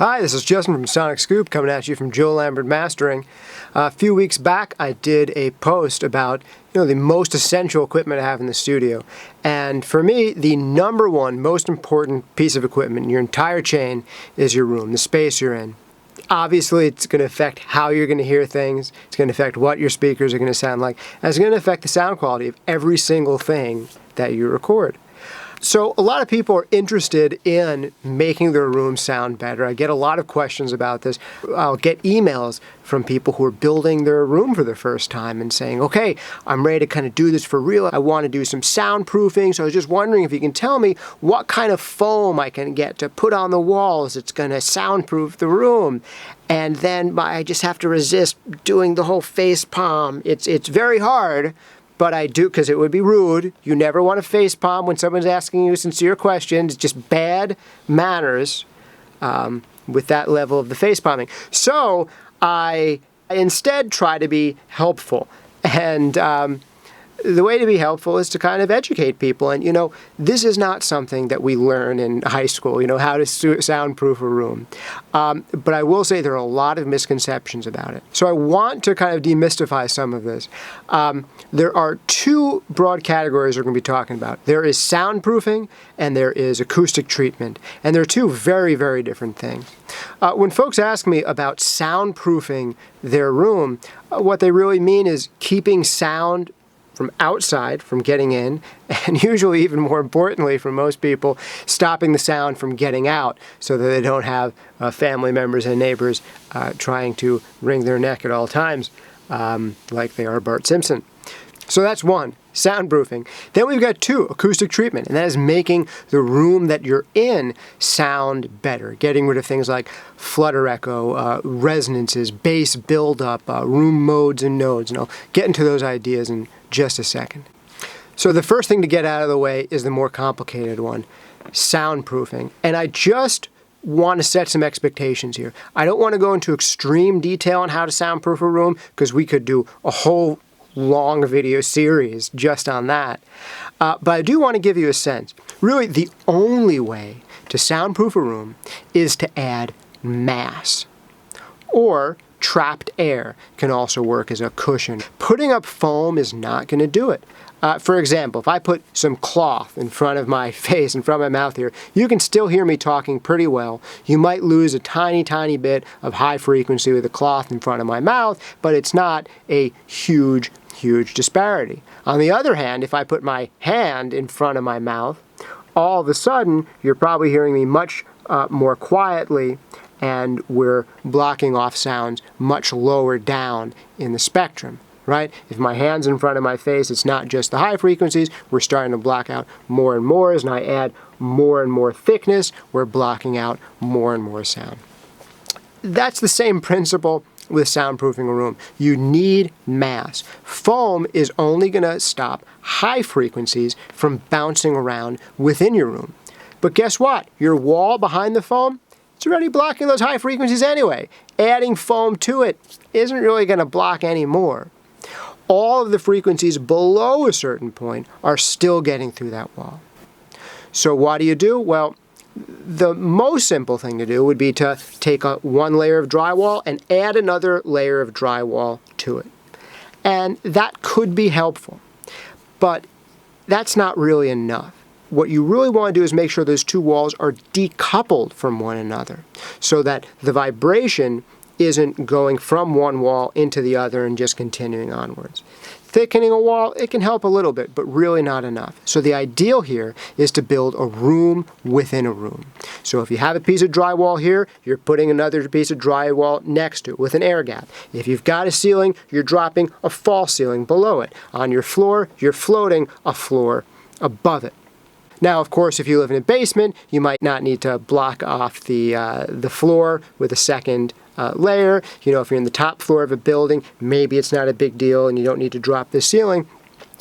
Hi, this is Justin from Sonic Scoop coming at you from Joe Lambert Mastering. A few weeks back, I did a post about the most essential equipment to have in the studio. And for me, the number one most important piece of equipment in your entire chain is your room, the space you're in. Obviously, it's going to affect how you're going to hear things. It's going to affect what your speakers are going to sound like. And it's going to affect the sound quality of every single thing that you record. So a lot of people are interested in making their room sound better. I get a lot of questions about this. I'll get emails from people who are building their room for the first time and saying, okay, I'm ready to kind of do this for real. I want to do some soundproofing. So I was just wondering if you can tell me what kind of foam I can get to put on the walls that's going to soundproof the room. And then I just have to resist doing the whole face palm. It's very hard. But I do, because it would be rude. You never want to face palm when someone's asking you sincere questions. It's just bad manners with that level of the face palming. So I instead try to be helpful. And the way to be helpful is to kind of educate people. And, this is not something that we learn in high school, how to soundproof a room. But I will say there are a lot of misconceptions about it. So I want to kind of demystify some of this. There are two broad categories we're going to be talking about. There is soundproofing and there is acoustic treatment. And they're two very, very different things. When folks ask me about soundproofing their room, what they really mean is keeping sound from outside, from getting in, and usually, even more importantly for most people, stopping the sound from getting out so that they don't have family members and neighbors trying to wring their neck at all times, like they are Bart Simpson. So that's one, soundproofing. Then we've got two, acoustic treatment, and that is making the room that you're in sound better, getting rid of things like flutter echo, resonances, bass buildup, room modes and nodes, and I'll get into those ideas in just a second. So the first thing to get out of the way is the more complicated one, soundproofing. And I just want to set some expectations here. I don't want to go into extreme detail on how to soundproof a room, because we could do a whole long video series just on that. But I do want to give you a sense. Really, the only way to soundproof a room is to add mass. Or trapped air can also work as a cushion. Putting up foam is not going to do it. For example, if I put some cloth in front of my face, in front of my mouth here, you can still hear me talking pretty well. You might lose a tiny, tiny bit of high frequency with the cloth in front of my mouth, but it's not a huge, huge disparity. On the other hand, if I put my hand in front of my mouth, all of a sudden, you're probably hearing me much more quietly, and we're blocking off sounds much lower down in the spectrum. Right? If my hand's in front of my face, it's not just the high frequencies. We're starting to block out more and more. As I add more and more thickness, we're blocking out more and more sound. That's the same principle with soundproofing a room. You need mass. Foam is only going to stop high frequencies from bouncing around within your room. But guess what? Your wall behind the foam, it's already blocking those high frequencies anyway. Adding foam to it isn't really going to block any more. All of the frequencies below a certain point are still getting through that wall. So what do? Well, the most simple thing to do would be to take one layer of drywall and add another layer of drywall to it. And that could be helpful, but that's not really enough. What you really want to do is make sure those two walls are decoupled from one another so that the vibration isn't going from one wall into the other and just continuing onwards. Thickening a wall, it can help a little bit, but really not enough. So the ideal here is to build a room within a room. So if you have a piece of drywall here, you're putting another piece of drywall next to it with an air gap. If you've got a ceiling, you're dropping a false ceiling below it. On your floor, you're floating a floor above it. Now, of course, if you live in a basement, you might not need to block off the floor with a second layer. If you're in the top floor of a building, maybe it's not a big deal and you don't need to drop the ceiling.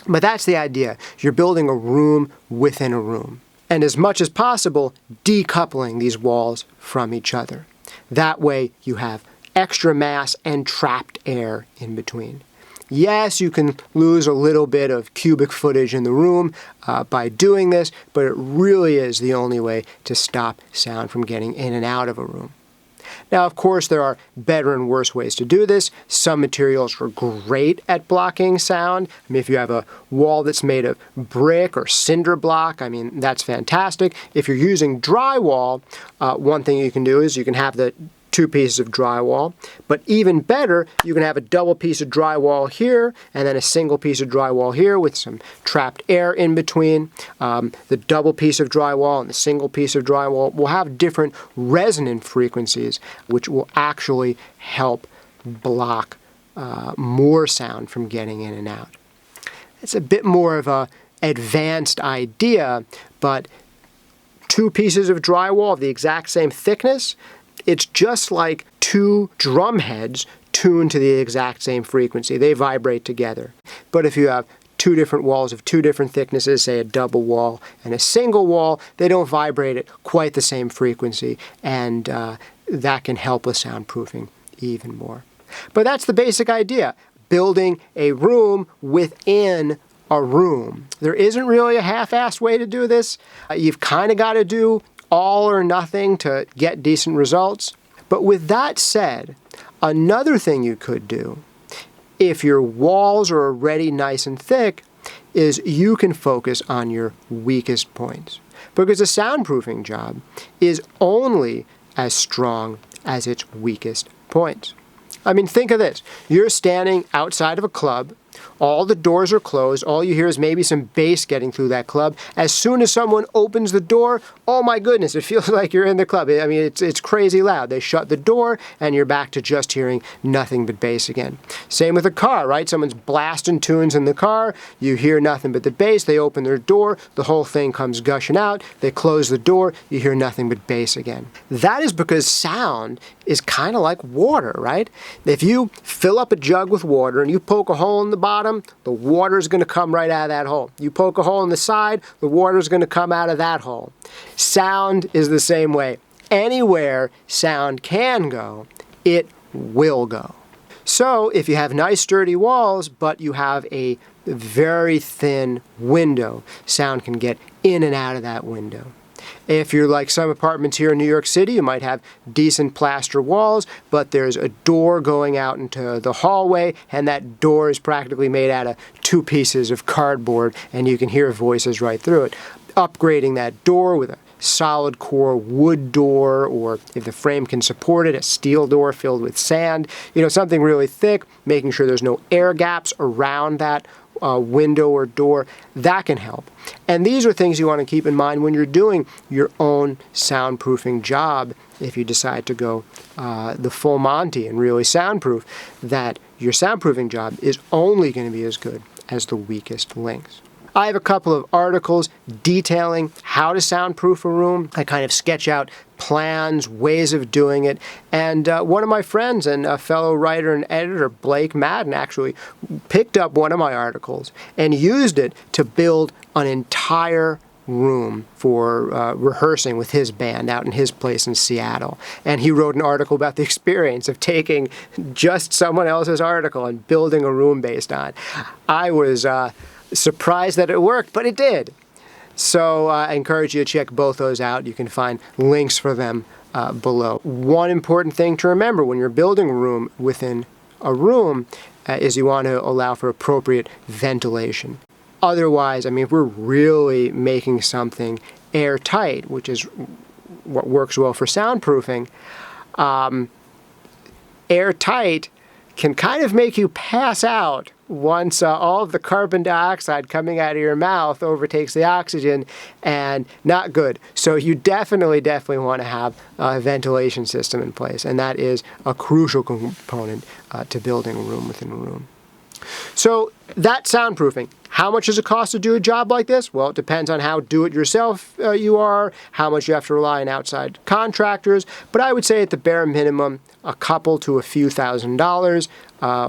But that's the idea. You're building a room within a room. And as much as possible, decoupling these walls from each other. That way you have extra mass and trapped air in between. Yes, you can lose a little bit of cubic footage in the room by doing this, but it really is the only way to stop sound from getting in and out of a room. Now, of course, there are better and worse ways to do this. Some materials are great at blocking sound. I mean, if you have a wall that's made of brick or cinder block, I mean, that's fantastic. If you're using drywall, one thing you can do is you can have the two pieces of drywall, but even better, you can have a double piece of drywall here and then a single piece of drywall here with some trapped air in between. The double piece of drywall and the single piece of drywall will have different resonant frequencies, which will actually help block more sound from getting in and out. It's a bit more of a advanced idea, but two pieces of drywall of the exact same thickness, it's just like two drum heads tuned to the exact same frequency. They vibrate together. But if you have two different walls of two different thicknesses, say a double wall and a single wall, they don't vibrate at quite the same frequency, and that can help with soundproofing even more. But that's the basic idea, building a room within a room. There isn't really a half-assed way to do this. You've kind of got to do all or nothing to get decent results. But with that said, another thing you could do, if your walls are already nice and thick, is you can focus on your weakest points. Because a soundproofing job is only as strong as its weakest points. I mean, think of this. You're standing outside of a club. All the doors are closed. All you hear is maybe some bass getting through that club. As soon as someone opens the door, oh my goodness, it feels like you're in the club. I mean, it's crazy loud. They shut the door, and you're back to just hearing nothing but bass again. Same with a car, right? Someone's blasting tunes in the car. You hear nothing but the bass. They open their door. The whole thing comes gushing out. They close the door. You hear nothing but bass again. That is because sound is kind of like water, right? If you fill up a jug with water and you poke a hole in the bottom, the water is going to come right out of that hole. You poke a hole in the side, the water is going to come out of that hole. Sound is the same way. Anywhere sound can go, it will go. So if you have nice sturdy walls, but you have a very thin window, sound can get in and out of that window. If you're like some apartments here in New York City, you might have decent plaster walls, but there's a door going out into the hallway, and that door is practically made out of two pieces of cardboard, and you can hear voices right through it. Upgrading that door with a solid core wood door, or if the frame can support it, a steel door filled with sand, something really thick, making sure there's no air gaps around that window or door, that can help. And these are things you want to keep in mind when you're doing your own soundproofing job. If you decide to go the full Monty and really soundproof, that your soundproofing job is only going to be as good as the weakest links. I have a couple of articles detailing how to soundproof a room. I kind of sketch out plans, ways of doing it, and one of my friends and a fellow writer and editor, Blake Madden, actually picked up one of my articles and used it to build an entire room for rehearsing with his band out in his place in Seattle. And he wrote an article about the experience of taking just someone else's article and building a room based on. I was surprised that it worked, but it did. So I encourage you to check both those out. You can find links for them below. One important thing to remember when you're building a room within a room is you want to allow for appropriate ventilation. Otherwise, if we're really making something airtight, which is what works well for soundproofing, airtight can kind of make you pass out once all of the carbon dioxide coming out of your mouth overtakes the oxygen, and not good. So you definitely want to have a ventilation system in place, and that is a crucial component to building a room within a room. So that's soundproofing. How much does it cost to do a job like this? Well, it depends on how do-it-yourself you are, how much you have to rely on outside contractors, but I would say at the bare minimum, a couple to a few $1,000s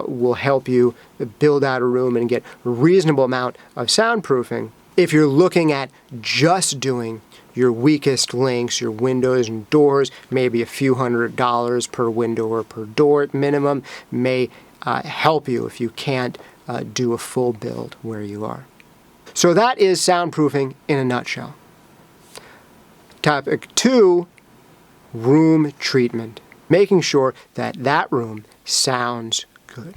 will help you build out a room and get a reasonable amount of soundproofing. If you're looking at just doing your weakest links, your windows and doors, maybe a few $100s per window or per door at minimum may help you if you can't do a full build where you are. So that is soundproofing in a nutshell. Topic 2, room treatment. making sure that that room sounds good.